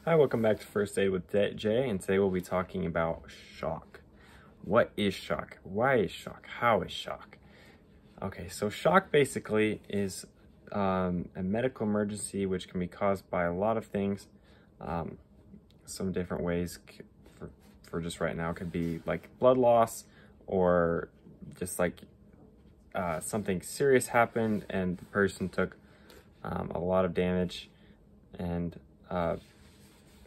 Hi, welcome back to First Aid with Jay, and today we'll be talking about shock. What is shock? Why is shock? How is shock? Okay, so shock basically is a medical emergency which can be caused by a lot of things. Some different ways for just right now could be like blood loss, or just like something serious happened and the person took a lot of damage. And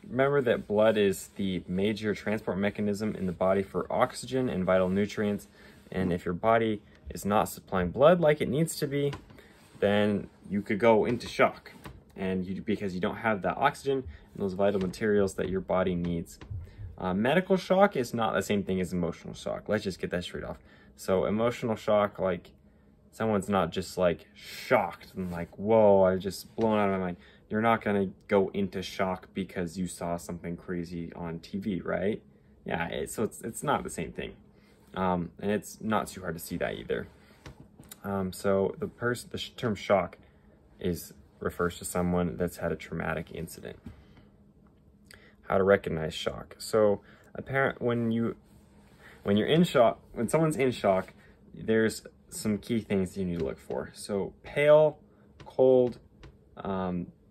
remember that blood is the major transport mechanism in the body for oxygen and vital nutrients. And if your body is not supplying blood like it needs to be, then you could go into shock, and because you don't have that oxygen and those vital materials that your body needs. Medical shock is not the same thing as emotional shock. Let's just get that straight off. So emotional shock, like someone's not just like shocked and like, whoa, I just blown out of my mind. You're not gonna go into shock because you saw something crazy on TV, right? Yeah, so it's not the same thing. And it's not too hard to see that either. So the term shock refers to someone that's had a traumatic incident. How to recognize shock. So when someone's in shock, there's some key things you need to look for. So pale, cold,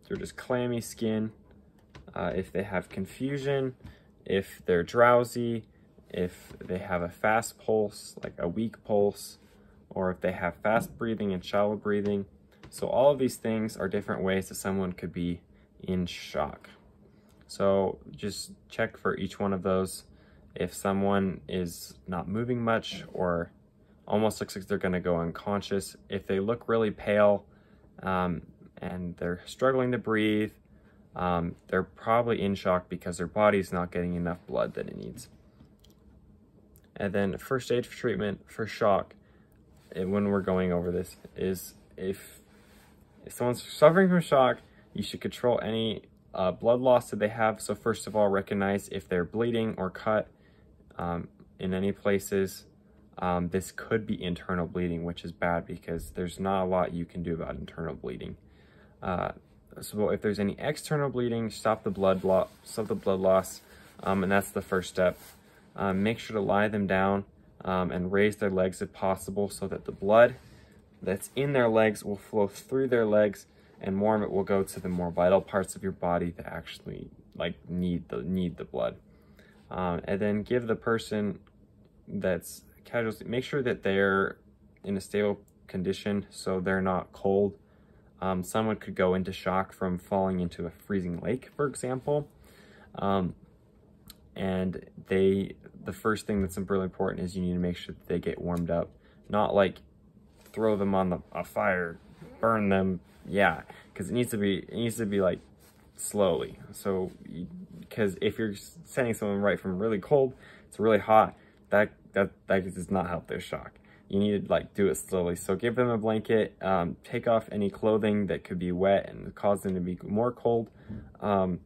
they're just clammy skin, if they have confusion, if they're drowsy, if they have a fast pulse, like a weak pulse, or if they have fast breathing and shallow breathing. So all of these things are different ways that someone could be in shock. So just check for each one of those. If someone is not moving much or almost looks like they're gonna go unconscious, if they look really pale, and they're struggling to breathe, they're probably in shock because their body's not getting enough blood that it needs. And then first aid treatment for shock, when we're going over this, is if someone's suffering from shock, you should control any blood loss that they have. So first of all, recognize if they're bleeding or cut in any places. This could be internal bleeding, which is bad because there's not a lot you can do about internal bleeding. So if there's any external bleeding, stop the blood loss, and that's the first step. Make sure to lie them down and raise their legs if possible, so that the blood that's in their legs will flow through their legs, and more of it will go to the more vital parts of your body that actually need the blood. And then give the person that's casualty, make sure that they're in a stable condition so they're not cold. Someone could go into shock from falling into a freezing lake, for example. And the first thing that's really important is you need to make sure that they get warmed up, not like throw them on a fire, burn them. Yeah, because it needs to be like slowly. So because if you're sending someone right from really cold to really hot, that does not help their shock. You need to like do it slowly. So give them a blanket, take off any clothing that could be wet and cause them to be more cold. And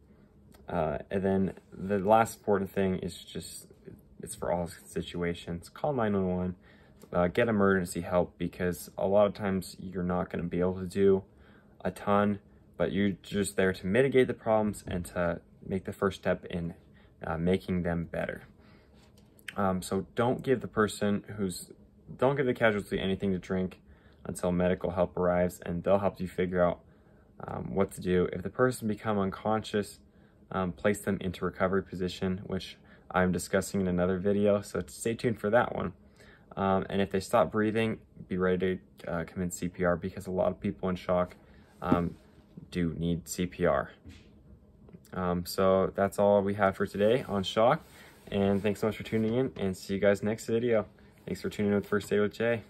then the last important thing is it's for all situations. Call 911, get emergency help, because a lot of times you're not going to be able to do a ton, but you're just there to mitigate the problems and to make the first step in making them better. So don't give the casualty anything to drink until medical help arrives, and they'll help you figure out what to do. If the person becomes unconscious, place them into recovery position, which I'm discussing in another video, so stay tuned for that one. And if they stop breathing, be ready to commence CPR, because a lot of people in shock do need CPR. So that's all we have for today on shock. And thanks so much for tuning in, and see you guys next video. Thanks for tuning in with First Aid with Jay.